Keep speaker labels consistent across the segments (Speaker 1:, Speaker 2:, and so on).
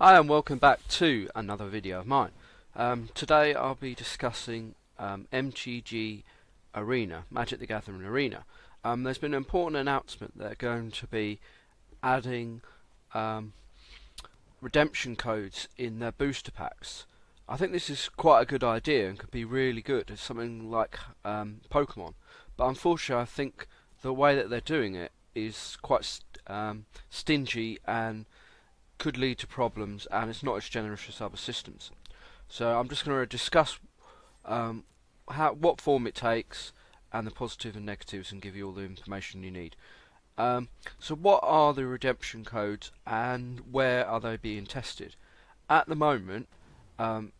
Speaker 1: Hi and welcome back to another video of mine. Today I'll be discussing MTG Arena, Magic the Gathering Arena. There's been an important announcement. They're going to be adding redemption codes in their booster packs. I think this is quite a good idea and could be really good as something like Pokemon. But unfortunately I think the way that they're doing it is quite stingy and could lead to problems, and it's not as generous as other systems. So I'm just going to discuss what form it takes and the positives and negatives, and give you all the information you need. So what are the redemption codes and where are they being tested? At the moment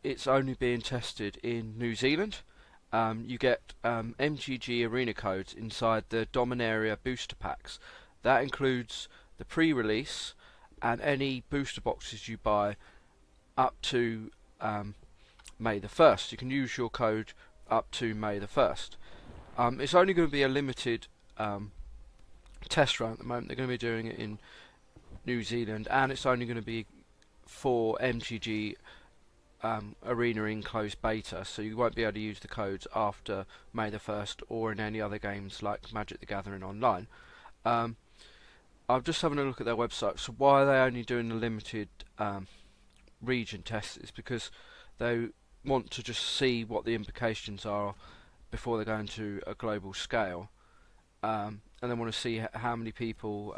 Speaker 1: it's only being tested in New Zealand. You get MTG Arena codes inside the Dominaria booster packs. That includes the pre-release and any booster boxes you buy up to May the 1st. You can use your code up to May the 1st. It's only going to be a limited test run at the moment. They're going to be doing it in New Zealand, and it's only going to be for MTG Arena enclosed beta, so you won't be able to use the codes after May the 1st or in any other games like Magic the Gathering Online. I'm just having a look at their website. So why are they only doing the limited region tests? Is because they want to just see what the implications are before they go into a global scale, and they want to see how many people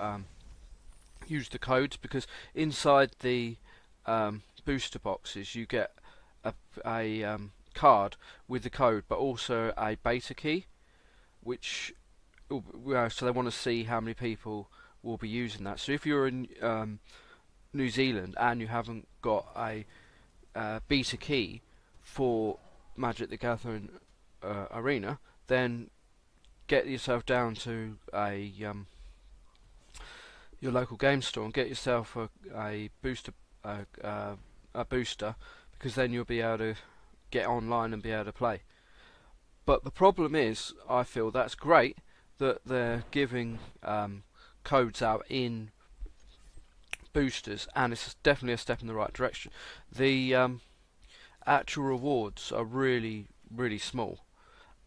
Speaker 1: use the codes, because inside the booster boxes you get a card with the code, but also a beta key, which so they want to see how many people will be using that. So if you're in New Zealand and you haven't got a beta key for Magic the Gathering Arena, then get yourself down to your local game store and get yourself a booster, because then you'll be able to get online and be able to play. But the problem is, I feel that's great that they're giving codes out in boosters, and it's definitely a step in the right direction. The actual rewards are really small.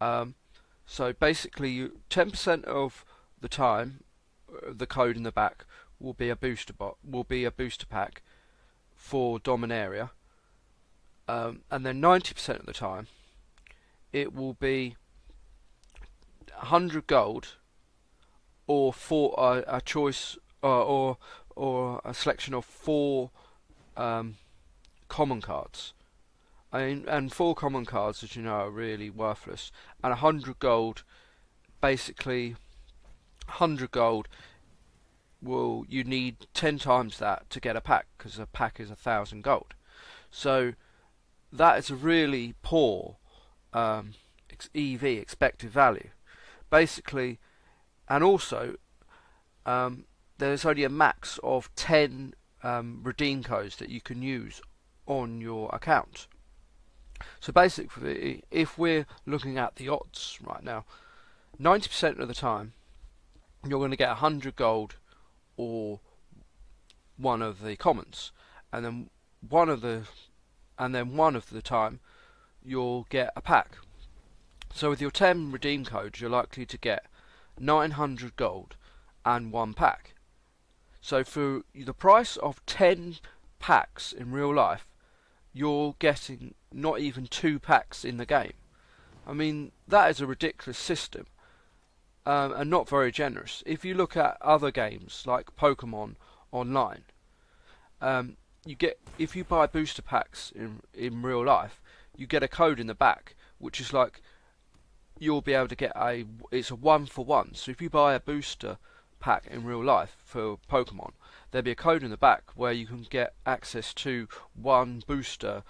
Speaker 1: So basically 10% of the time the code in the back will be a booster pack for Dominaria, and then 90% of the time it will be 100 gold or a choice or a selection of 4 common cards. And 4 common cards, as you know, are really worthless. And 100 gold, basically 100 gold, you need 10 times that to get a pack, because a pack is 1,000 gold. So that is a really poor EV, expected value. Basically, and also there's only a max of 10 redeem codes that you can use on your account. So basically, if we're looking at the odds right now, 90% of the time you're going to get 100 gold or one of the commons, and then one of the time you'll get a pack. So with your 10 redeem codes, you're likely to get 900 gold and 1 pack. So for the price of 10 packs in real life, you're getting not even 2 packs in the game. I mean, that is a ridiculous system, and not very generous. If you look at other games like Pokemon Online, if you buy booster packs in real life, you get a code in the back, which is like, you'll be able to get it's a 1-for-1. So if you buy a booster pack in real life for Pokemon, there'll be a code in the back where you can get access to 1 booster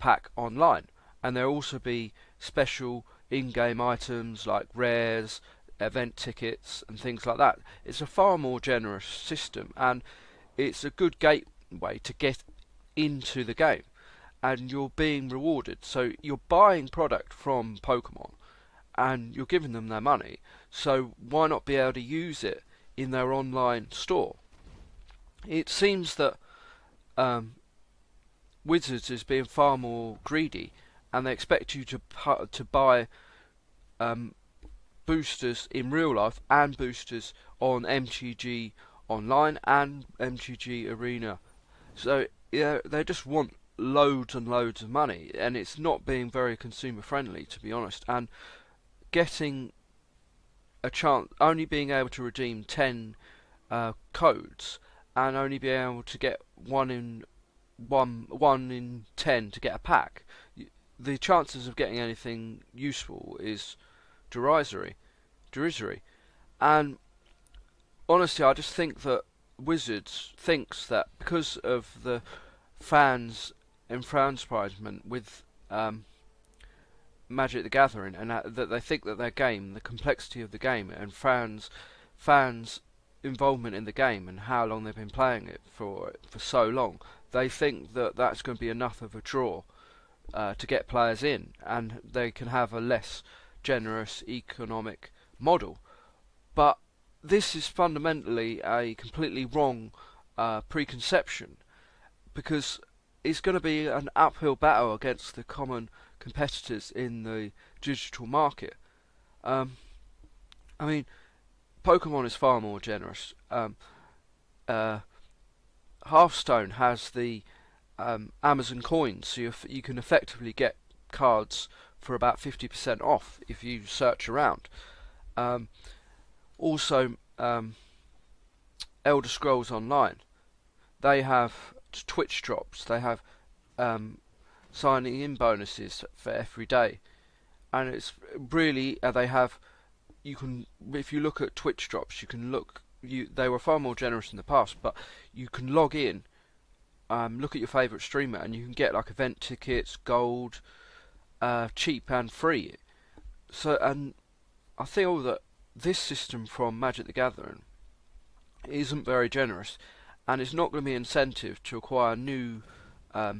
Speaker 1: pack online, and there'll also be special in-game items like rares, event tickets and things like that. It's a far more generous system, and it's a good gateway to get into the game, and you're being rewarded. So you're buying product from Pokemon and you're giving them their money, so why not be able to use it in their online store? It seems that um, Wizards is being far more greedy, and they expect you to buy um, boosters in real life and boosters on MTG Online and MTG Arena. So yeah, they just want loads and loads of money, and it's not being very consumer friendly, to be honest. And getting a chance, only being able to redeem 10 codes, and only being able to get one in 10 to get a pack. The chances of getting anything useful is derisory. And honestly, I just think that Wizards thinks that because of the fans' enfranchisement with Magic the Gathering, and that they think that their game, the complexity of the game, and fans' involvement in the game, and how long they've been playing it for so long, they think that that's going to be enough of a draw to get players in, and they can have a less generous economic model. But this is fundamentally a completely wrong preconception, because it's going to be an uphill battle against the common competitors in the digital market. I mean, Pokemon is far more generous. Hearthstone has the Amazon coins, so you can effectively get cards for about 50% off if you search around. Also, Elder Scrolls Online, they have Twitch drops, they have signing in bonuses for every day, and it's really they have. You can, if you look at Twitch drops, you can look. They were far more generous in the past, but you can log in, look at your favourite streamer, and you can get like event tickets, gold, cheap and free. So, and I feel that this system from Magic the Gathering isn't very generous, and it's not going to be an incentive to acquire new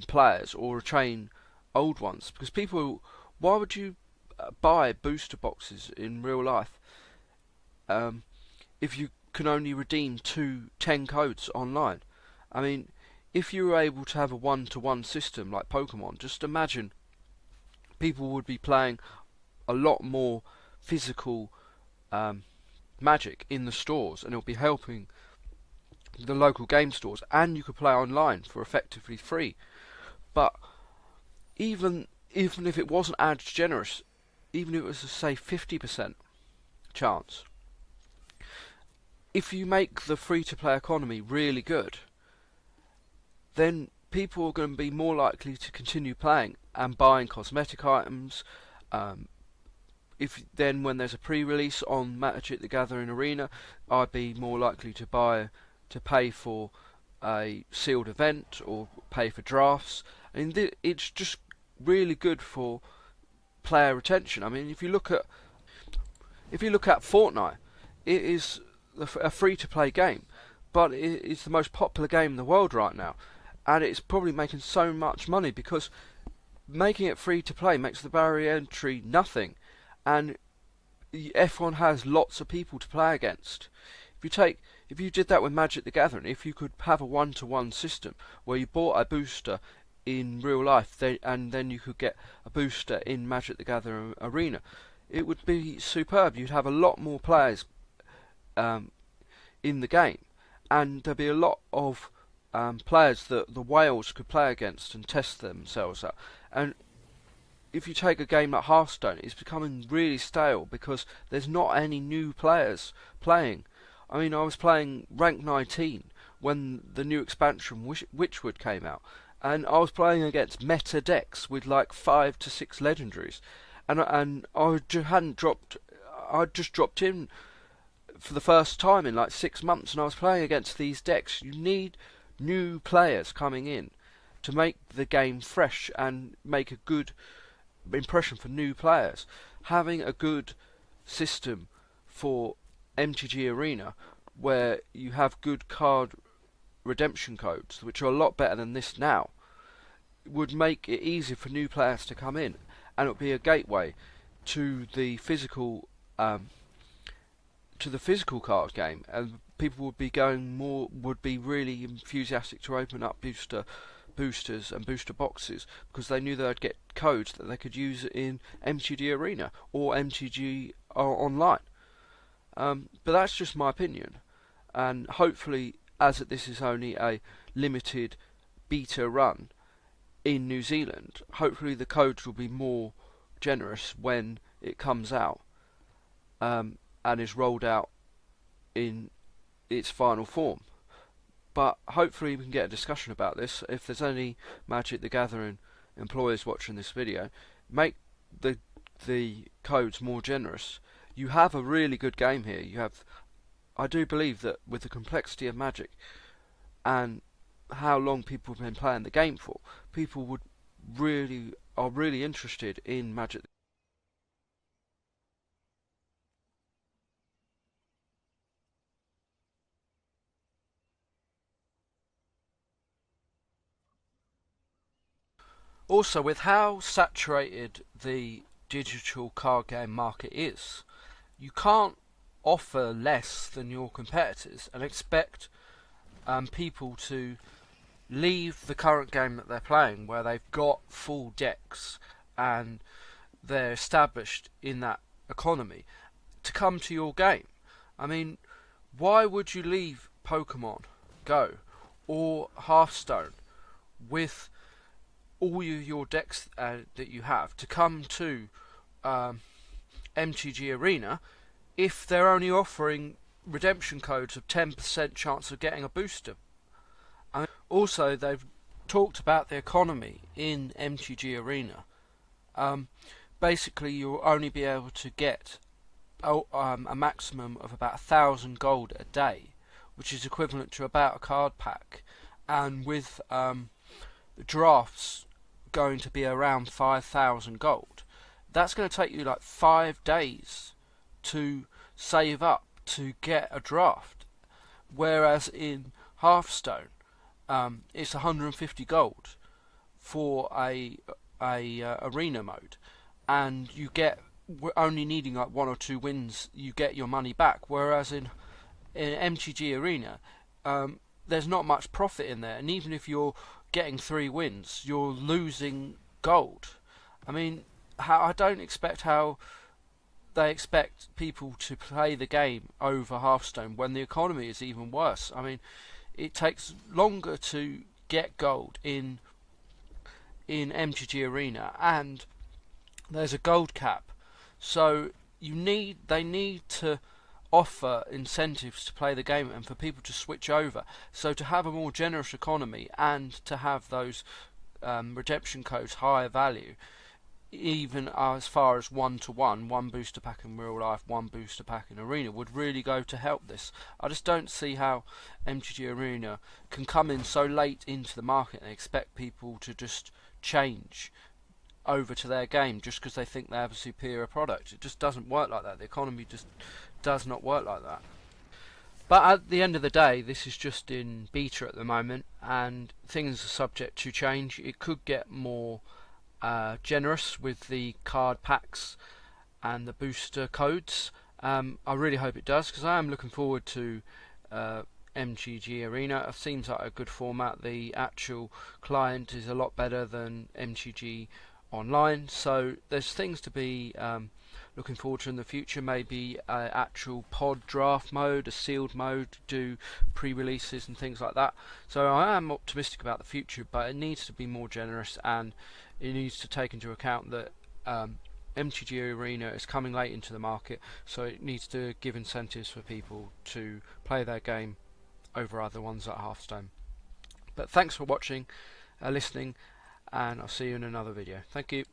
Speaker 1: players or retain old ones, because people, why would you buy booster boxes in real life if you can only redeem 10 codes online? I mean, if you were able to have a one-to-one system like Pokemon, just imagine people would be playing a lot more physical Magic in the stores, and it'll be helping the local game stores, and you could play online for effectively free. But even if it wasn't as generous, even if it was say 50% chance, if you make the free-to-play economy really good, then people are going to be more likely to continue playing and buying cosmetic items. If then when there's a pre-release on Magic the Gathering Arena, I'd be more likely to pay for a sealed event or pay for drafts. And it's just really good for player retention. I mean, if you look at Fortnite, it is a free-to-play game, but it's the most popular game in the world right now, and it's probably making so much money because making it free-to-play makes the barrier entry nothing, and F1 has lots of people to play against. If you did that with Magic the Gathering, if you could have a one-to-one system where you bought a booster in real life, and then you could get a booster in Magic the Gathering Arena, it would be superb. You'd have a lot more players in the game, and there'd be a lot of players that the whales could play against and test themselves out. And if you take a game like Hearthstone, it's becoming really stale because there's not any new players playing. I mean, I was playing Rank 19 when the new expansion Witchwood came out, and I was playing against meta decks with like 5 to 6 legendaries, and I just dropped in for the first time in like 6 months, and I was playing against these decks. You need new players coming in to make the game fresh and make a good impression for new players. Having a good system for MTG Arena where you have good card redemption codes, which are a lot better than this now, would make it easier for new players to come in, and it would be a gateway to the physical card game, and people would be really enthusiastic to open up boosters and booster boxes, because they knew they'd get codes that they could use in MTG Arena or MTG Online. But that's just my opinion, and hopefully, as this is only a limited beta run in New Zealand, hopefully the codes will be more generous when it comes out, and is rolled out in its final form. But hopefully we can get a discussion about this. If there's any Magic the Gathering employers watching this video, make the codes more generous. You have a really good game here. I do believe that with the complexity of Magic and how long people have been playing the game for, people are really interested in Magic. Also, with how saturated the digital card game market is, you can't offer less than your competitors and expect people to leave the current game that they're playing, where they've got full decks and they're established in that economy, to come to your game. I mean, why would you leave Pokemon Go or Hearthstone with all your decks that you have to come to MTG Arena if they're only offering redemption codes of 10% chance of getting a booster? I mean, also, they've talked about the economy in MTG Arena. Basically, you'll only be able to get a maximum of about 1,000 gold a day, which is equivalent to about a card pack, and with the drafts going to be around 5,000 gold, that's going to take you like 5 days to save up to get a draft, whereas in Hearthstone it's 150 gold for a arena mode, and you get, only needing like 1 or 2 wins, you get your money back, whereas in MTG Arena there's not much profit in there, and even if you're getting 3 wins, you're losing gold. I mean, I don't expect how they expect people to play the game over Hearthstone when the economy is even worse. I mean, it takes longer to get gold in MTG Arena, and there's a gold cap, so they need to offer incentives to play the game and for people to switch over. So to have a more generous economy and to have those redemption codes higher value, even as far as 1-to-1, 1 booster pack in real life, 1 booster pack in Arena, would really go to help this. I just don't see how MTG Arena can come in so late into the market and expect people to just change over to their game just because they think they have a superior product. It just doesn't work like that. The economy just does not work like that. But at the end of the day, this is just in beta at the moment, and things are subject to change. It could get more generous with the card packs and the booster codes. I really hope it does, because I am looking forward to MTG Arena. It seems like a good format. The actual client is a lot better than MTG Online, so there's things to be looking forward to in the future. Maybe an actual pod draft mode, a sealed mode, do pre-releases and things like that. So I am optimistic about the future, but it needs to be more generous, and it needs to take into account that MTG Arena is coming late into the market, so it needs to give incentives for people to play their game over other ones like Hearthstone. But thanks for watching, listening, and I'll see you in another video. Thank you.